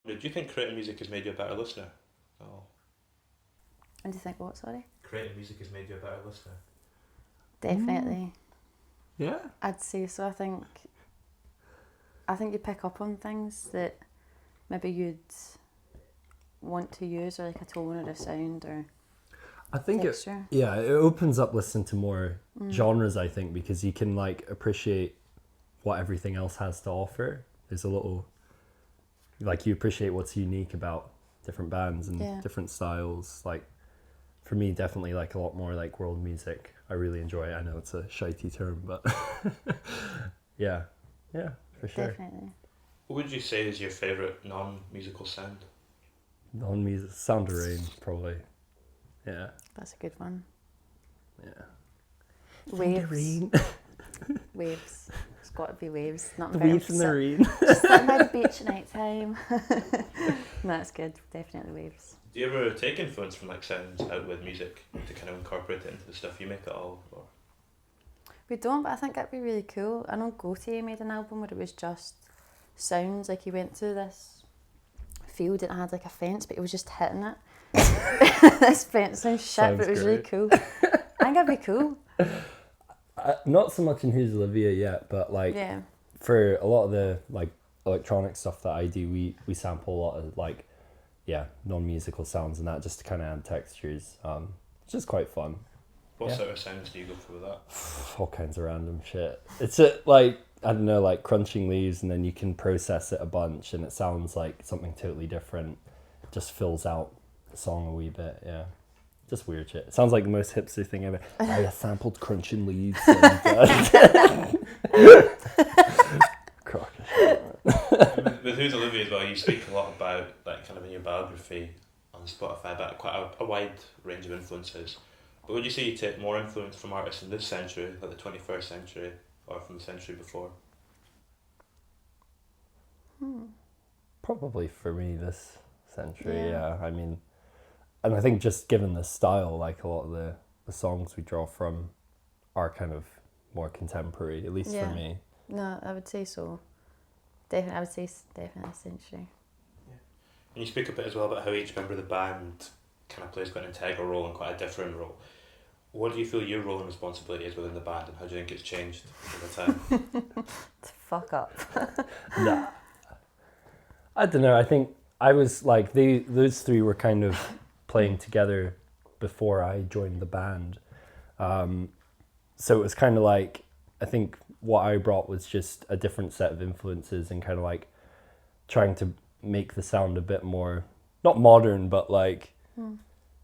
Do you think creating music has made you a better listener? Oh. And do you think what, sorry? Creating music has made you a better listener. Definitely. Yeah. I'd say so. I think you pick up on things that maybe you'd want to use, or like a tone or a sound or I think texture. it opens up listening to more genres, I think, because you can like appreciate what everything else has to offer. There's a little, like, you appreciate what's unique about different bands and different styles. Like, for me, definitely like a lot more like world music. I really enjoy it. I know it's a shitey term, but yeah, for sure. Definitely. What would you say is your favourite non-musical sound? Non-music, Sound of Rain, probably. Yeah. That's a good one. Yeah. Waves. Waves. It's got to be waves. Not The waves in the rain. Just sitting by the beach at night time. That's good. Definitely waves. Do you ever take influence from like sounds out with music to kind of incorporate it into the stuff you make at all? Or? We don't, but I think that'd be really cool. I know Goatee made an album where it was just sounds. Like he went to this field and it had like a fence, but he was just hitting it. This fence sounds shit, Sounds but it was great. really cool. I think that'd be cool. Not so much in Who's Olivia yet, but like for a lot of the like electronic stuff that I do, we sample a lot of like non-musical sounds and that, just to kind of add textures. It's just quite fun. What sort of sounds do you go for with that? All kinds of random shit. It's like, I don't know, like crunching leaves, and then you can process it a bunch and it sounds like something totally different. It just fills out the song a wee bit. Just weird shit. It sounds like the most hipster thing ever. I sampled crunching leaves and crock of shit. With Who's Olivia as well, you speak a lot about, like, kind of in your biography on Spotify, about quite a wide range of influences. But would you say you take more influence from artists in this century, like the 21st century, or from the century before? Probably for me this century, I mean, and I think just given the style, like a lot of the songs we draw from are kind of more contemporary, at least for me. No, I would say so. Definitely, I would say definitely century. Yeah. And you speak a bit as well about how each member of the band kind of plays quite an integral role and quite a different role. What do you feel your role and responsibility is within the band, and how do you think it's changed over time? Fuck up. Nah. I don't know, I think I was like, those three were kind of playing together before I joined the band. So it was kind of like, I think what I brought was just a different set of influences and kind of like trying to make the sound a bit more, not modern, but like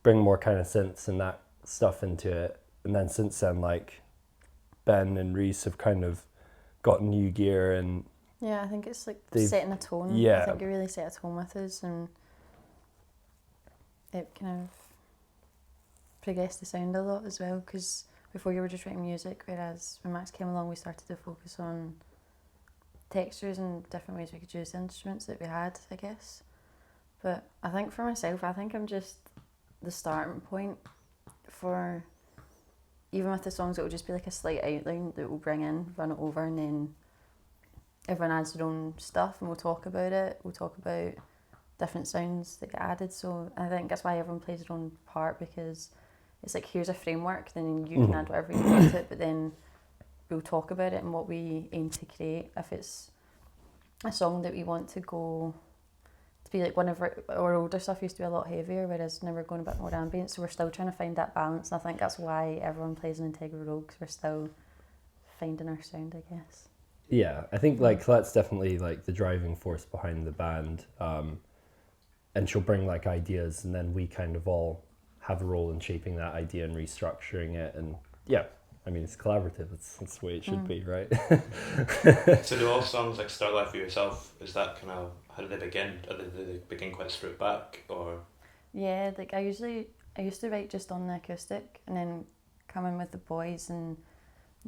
bring more kind of synths and that stuff into it. And then since then, like Ben and Reese have kind of got new gear, and Yeah, I think it's like setting a tone. Yeah. I think you really set a tone with us, and it kind of progressed the sound a lot as well, because before you were just writing music, whereas when Max came along we started to focus on textures and different ways we could use the instruments that we had, I guess. But I think for myself, I think I'm just the starting point for, even with the songs, it will just be like a slight outline that we'll bring in, run it over, and then everyone adds their own stuff and we'll talk about it. We'll talk about different sounds that get added. So I think that's why everyone plays their own part, because it's like, here's a framework, then you can add whatever you want to it, but then we'll talk about it and what we aim to create. If it's a song that we want to go to be like, one of our older stuff used to be a lot heavier, whereas now we're going a bit more ambient, so we're still trying to find that balance. And I think that's why everyone plays an integral role, because we're still finding our sound, I guess. Yeah, I think like that's definitely like the driving force behind the band. And she'll bring like ideas, and then we kind of all have a role in shaping that idea and restructuring it. And yeah, I mean, it's collaborative. That's the way it should be, right? So do all songs like start life for yourself? Is that kind of, how do they begin? Do they begin quite stripped back, or? Yeah, like I used to write just on the acoustic and then come in with the boys and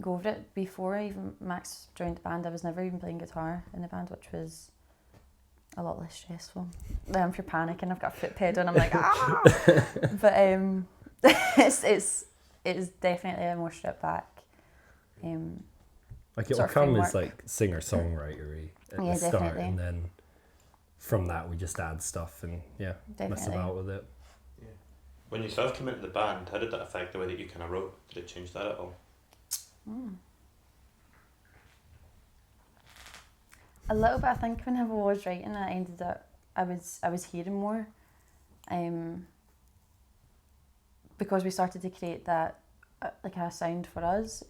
go over it. Before even Max joined the band, I was never even playing guitar in the band, which was a lot less stressful. If you're panicking, I've got a foot pedal and I'm like, ah! But it's definitely a more stripped back. Like it'll sort of come framework. as like singer-songwritery at Yeah, the start, definitely. and then from that we just add stuff and mess Definitely. about with it. Yeah. When you first came into the band, how did that affect the way that you kind of wrote? Did it change that at all? A little bit. I think whenever I was writing, I ended up I was hearing more, because we started to create that like a sound for us.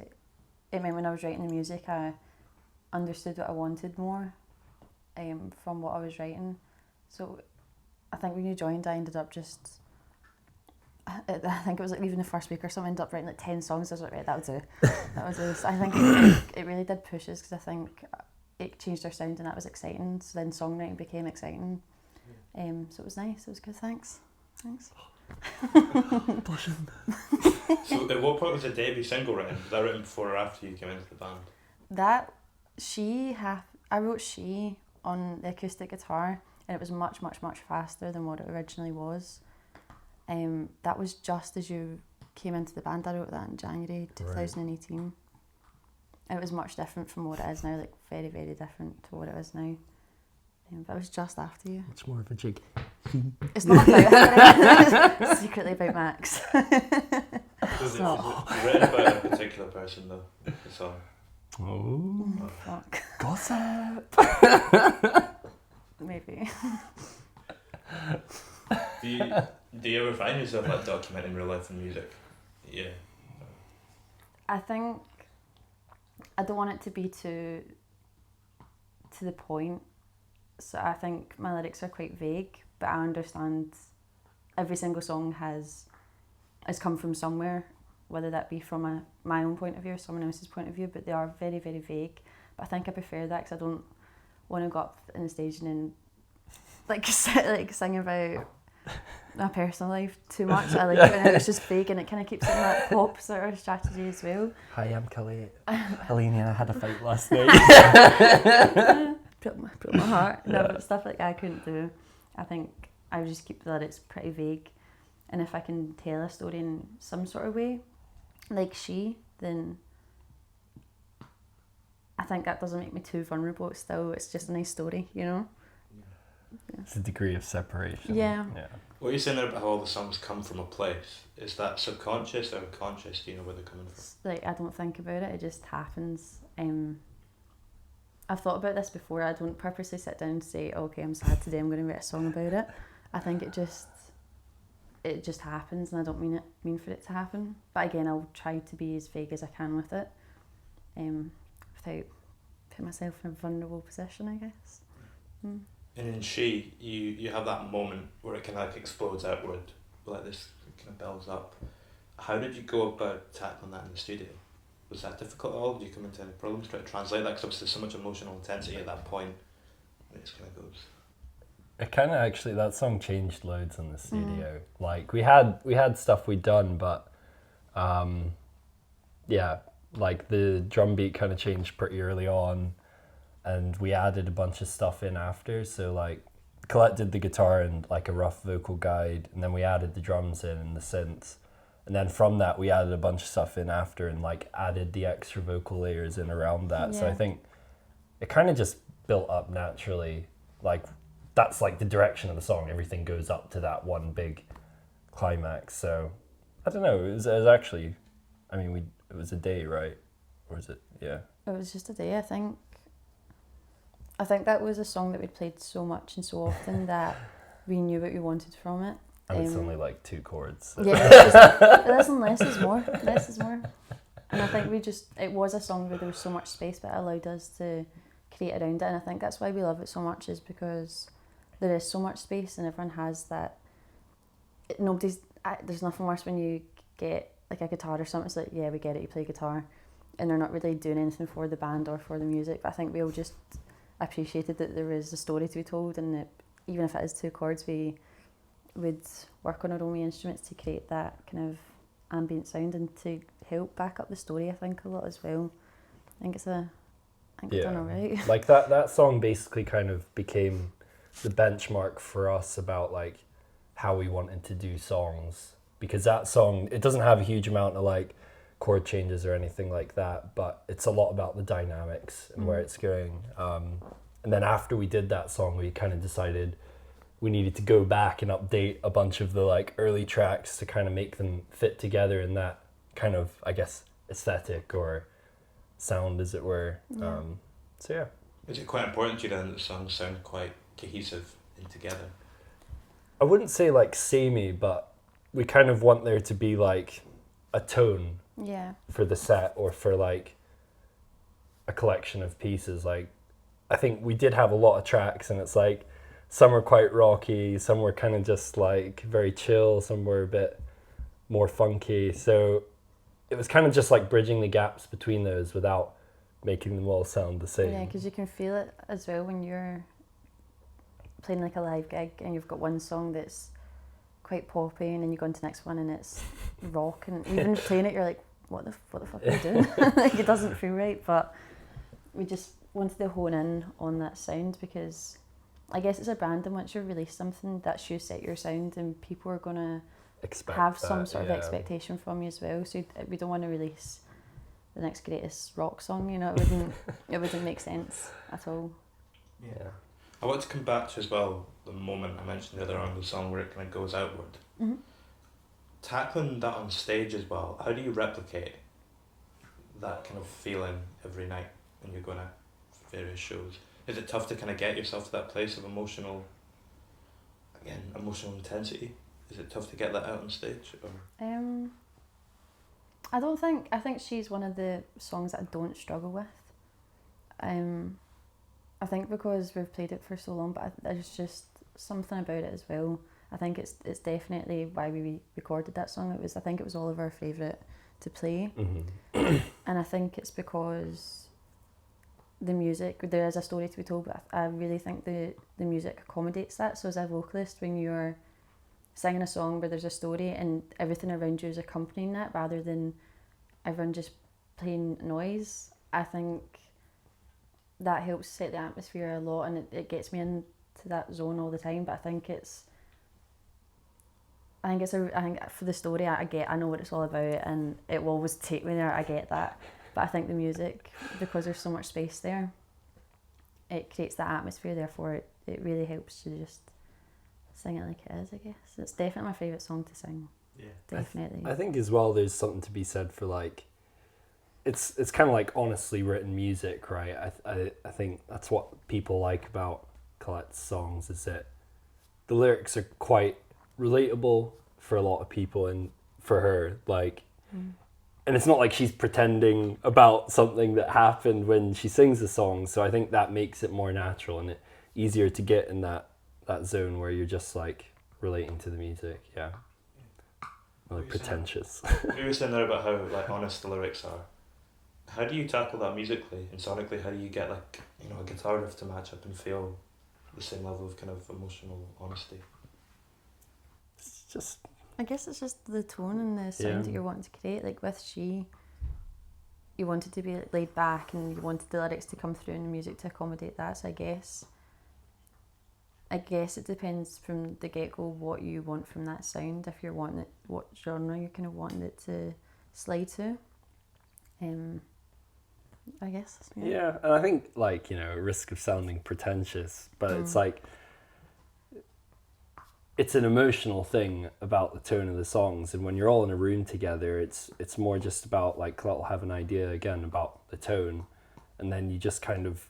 It meant when I was writing the music, I understood what I wanted more, from what I was writing. So I think when you joined, I ended up just. I think it was like even the first week or something, I ended up writing like 10 songs. I was like, right, that would do. That was it. I think it really did push us, because I think it changed our sound and that was exciting. So then songwriting became exciting. So it was nice. It was good. Thanks. Blushing. So at what point was the debut single written? Was that written before or after you came into the band? I wrote She on the acoustic guitar, and it was much, much, much faster than what it originally was. That was just as you came into the band. I wrote that in January 2018. Right. And it was much different from what it is now, like very, very different to what it is now. But it was just after you. It's more of a jig. It's not about it's secretly about Max. Was it written about a particular person though, the song? Oh, fuck. Gossip! Maybe. Do you ever find yourself like documenting real life and music? Yeah. I think I don't want it to be to the point. So I think my lyrics are quite vague, but I understand every single song has come from somewhere, whether that be from my own point of view or someone else's point of view, but they are very, very vague. But I think I prefer that, because I don't want to go up on the stage and sing about my personal life too much. I like it when it's just vague, and it kind of keeps it in that pop sort of strategy as well. Hi, I'm Kelly. Helene, I had a fight last night. Broke my heart. No, but stuff like I couldn't do. I think I would just keep the lyrics pretty vague, and if I can tell a story in some sort of way, like She, then I think that doesn't make me too vulnerable. Still, it's just a nice story, you know. Yeah. It's a degree of separation. Yeah. What you're saying there about how all the songs come from a place, is that subconscious or conscious? Do you know where they're coming from? Like, I don't think about it, it just happens. I've thought about this before. I don't purposely sit down and say, okay, I'm sad today, I'm going to write a song about it. I think it just happens, and I don't mean for it to happen. But again, I'll try to be as vague as I can with it, without putting myself in a vulnerable position, I guess. And in She, you have that moment where it kind of like explodes outward, like this kind of builds up. How did you go about tackling that in the studio? Was that difficult at all? Did you come into any problems trying to translate that? Because obviously there's so much emotional intensity at that point. It just kind of goes. It kind of actually, that song changed loads in the studio. Like we had stuff we'd done, but like the drum beat kind of changed pretty early on, and we added a bunch of stuff in after. So like Colette did the guitar and like a rough vocal guide, and then we added the drums in and the synths. And then from that, we added a bunch of stuff in after and like added the extra vocal layers in around that. Yeah. So I think it kind of just built up naturally. Like that's like the direction of the song. Everything goes up to that one big climax. So I don't know. It was actually, I mean, it was a day, right? Or was it? Yeah. It was just a day, I think. I think that was a song that we played so much and so often that we knew what we wanted from it. And it's only like 2 chords. So. Yeah, less is more. Less is more. And I think it was a song where there was so much space, but it allowed us to create around it. And I think that's why we love it so much, is because there is so much space and everyone has that. There's nothing worse when you get like a guitar or something. It's like, yeah, we get it, you play guitar. And they're not really doing anything for the band or for the music. But I think we all just appreciated that there was a story to be told, and that even if it is 2 chords, we would work on our own instruments to create that kind of ambient sound and to help back up the story, I think, a lot as well. I think we've done all right. Like that song basically kind of became the benchmark for us about like how we wanted to do songs, because that song, it doesn't have a huge amount of like chord changes or anything like that, but it's a lot about the dynamics and where it's going. And then after we did that song, we kind of decided we needed to go back and update a bunch of the like early tracks to kind of make them fit together in that kind of, I guess, aesthetic or sound, as it were. Yeah. So yeah. Is it quite important to you then that the songs sound quite cohesive and together? I wouldn't say like samey, but we kind of want there to be like a tone Yeah. for the set or for like a collection of pieces. Like, I think we did have a lot of tracks, and it's like some were quite rocky, some were kind of just like very chill, some were a bit more funky. So it was kind of just like bridging the gaps between those without making them all sound the same. Yeah, because you can feel it as well when you're playing like a live gig and you've got one song that's quite poppy, and then you go into the next one and it's rock, and even playing it you're like, what the fuck are you doing? Like, it doesn't feel right. But we just wanted to hone in on that sound, because I guess it's a brand, and once you release something, that's you set your sound, and people are gonna have some sort of expectation from you as well. So we don't want to release the next greatest rock song, you know. It wouldn't make sense at all. Yeah. I want to come back to as well the moment I mentioned earlier on, the song where it kind of goes outward. Mm-hmm. Tackling that on stage as well, how do you replicate that kind of feeling every night when you're going to various shows? Is it tough to kind of get yourself to that place of emotional intensity? Is it tough to get that out on stage? Or? I think she's one of the songs that I don't struggle with. I think because we've played it for so long, but there's just something about it as well. I think it's definitely why we recorded that song. I think it was all of our favourite to play. Mm-hmm. And I think it's because the music, there is a story to be told, but I really think the music accommodates that. So as a vocalist, when you're singing a song where there's a story and everything around you is accompanying that rather than everyone just playing noise, I think that helps set the atmosphere a lot, and it gets me into that zone all the time. But I think for the story, I know what it's all about, and it will always take me there. I get that, but I think the music, because there's so much space there, it creates that atmosphere. Therefore, it really helps to just sing it like it is. I guess it's definitely my favourite song to sing. Yeah, definitely. I think as well, there's something to be said for like, it's kind of like honestly written music, right? I think that's what people like about Colette's songs, is that the lyrics are quite relatable for a lot of people, and for her, like, and it's not like she's pretending about something that happened when she sings the song. So I think that makes it more natural and easier to get in that zone where you're just like relating to the music. Yeah, really pretentious. You were saying there about how like honest the lyrics are. How do you tackle that musically and sonically? How do you get like, you know, a guitar riff to match up and feel the same level of kind of emotional honesty? It's just, I guess it's just the tone and the sound that you're wanting to create. Like with She, you wanted to be laid back and you wanted the lyrics to come through and the music to accommodate that. So I guess it depends from the get-go what you want from that sound. If you're wanting it, what genre you're kind of wanting it to slide to. I guess. yeah, and I think like, you know, risk of sounding pretentious, but it's like, it's an emotional thing about the tone of the songs, and when you're all in a room together, it's more just about like, Colette will have an idea again about the tone, and then you just kind of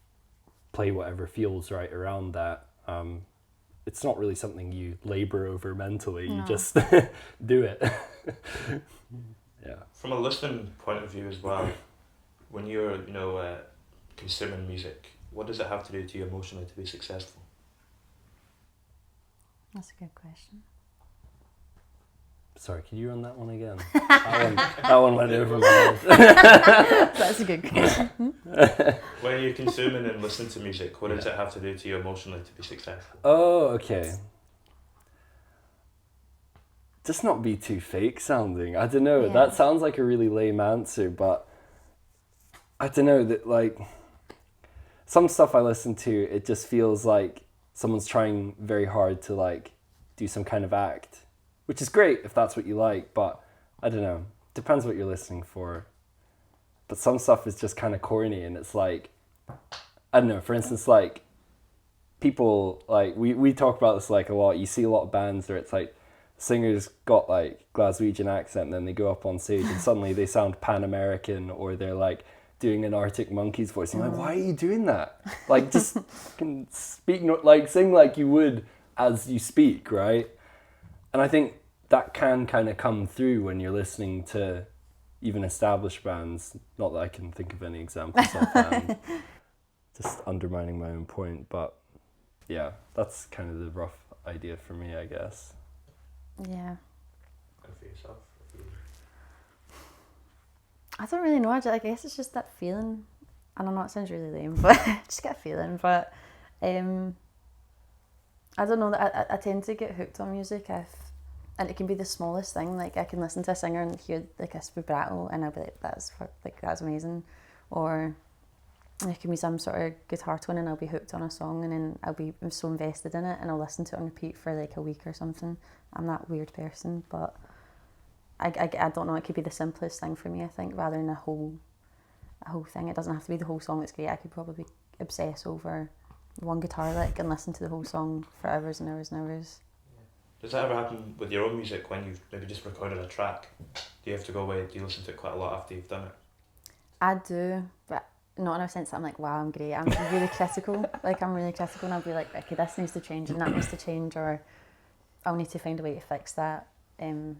play whatever feels right around that. It's not really something you labor over mentally. You just do it. Yeah. From a listening point of view as well, when you're, you know, consuming music, what does it have to do to you emotionally to be successful? That's a good question. Sorry, can you run that one again? that one went over my head. That's a good question. When you're consuming and listening to music, what does it have to do to you emotionally to be successful? Oh, okay. Just not be too fake sounding. I don't know. Yeah. That sounds like a really lame answer, but I don't know, that like some stuff I listen to, it just feels like someone's trying very hard to like do some kind of act, which is great if that's what you like, but I don't know. Depends what you're listening for. But some stuff is just kind of corny, and it's like, I don't know, for instance, like people, like, we talk about this like a lot. You see a lot of bands where it's like singers got like Glaswegian accent, and then they go up on stage and suddenly they sound Pan-American, or they're like doing an Arctic Monkeys voice. And you're like, why are you doing that? Like, just can speak, like, sing like you would as you speak, right? And I think that can kind of come through when you're listening to even established bands. Not that I can think of any examples offhand, just undermining my own point. But yeah, that's kind of the rough idea for me, I guess. Yeah. And for yourself? I don't really know. I guess it's just that feeling. And I know it sounds really lame, but I just get a feeling. But I don't know. I tend to get hooked on music and it can be the smallest thing. Like, I can listen to a singer and hear like a vibrato, and I'll be like, that's amazing. Or there can be some sort of guitar tone, and I'll be hooked on a song, and then I'm so invested in it, and I'll listen to it on repeat for like a week or something. I'm that weird person, but I don't know. It could be the simplest thing for me, I think, rather than a whole thing. It doesn't have to be the whole song that's great. I could probably obsess over one guitar lick and listen to the whole song for hours and hours and hours. Does that ever happen with your own music when you've maybe just recorded a track? Do you have to go away? Do you listen to it quite a lot after you've done it? I do, but not in a sense that I'm like, wow, I'm great. I'm really critical. Like, I'm really critical, and I'll be like, okay, this needs to change and that needs to change, or I'll need to find a way to fix that. I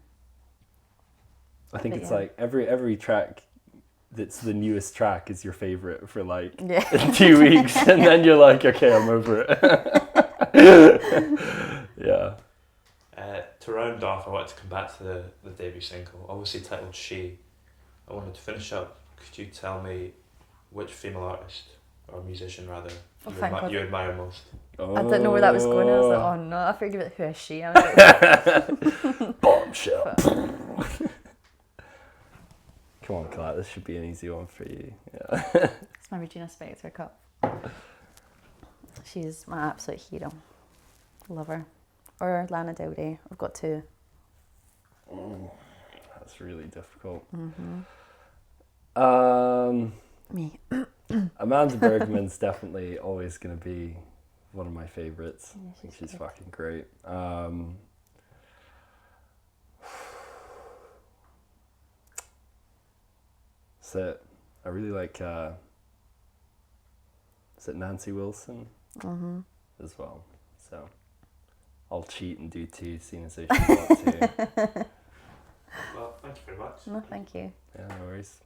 think it's like every track that's the newest track is your favourite for like 2 weeks, and then you're like, okay, I'm over it. Yeah. To round off, I wanted to come back to the debut single, obviously titled She. I wanted to finish up. Could you tell me which female artist, or musician rather, you admire most? Oh. I didn't know where that was going. I was like, oh no, I figured like, who is she? I was like, bombshell. Come on, Colette, this should be an easy one for you. Yeah. It's my Regina Spektor cup. She's my absolute hero. Love her. Or Lana Del Rey. I've got two. That's really difficult. Mm-hmm. Me. Amanda Bergman's definitely always going to be one of my favourites. Yeah, I think she's fucking great. So I really like is it Nancy Wilson as well. So I'll cheat and do two, seeing as though she's got two. Well, thank you very much. No, thank you. Yeah, no worries.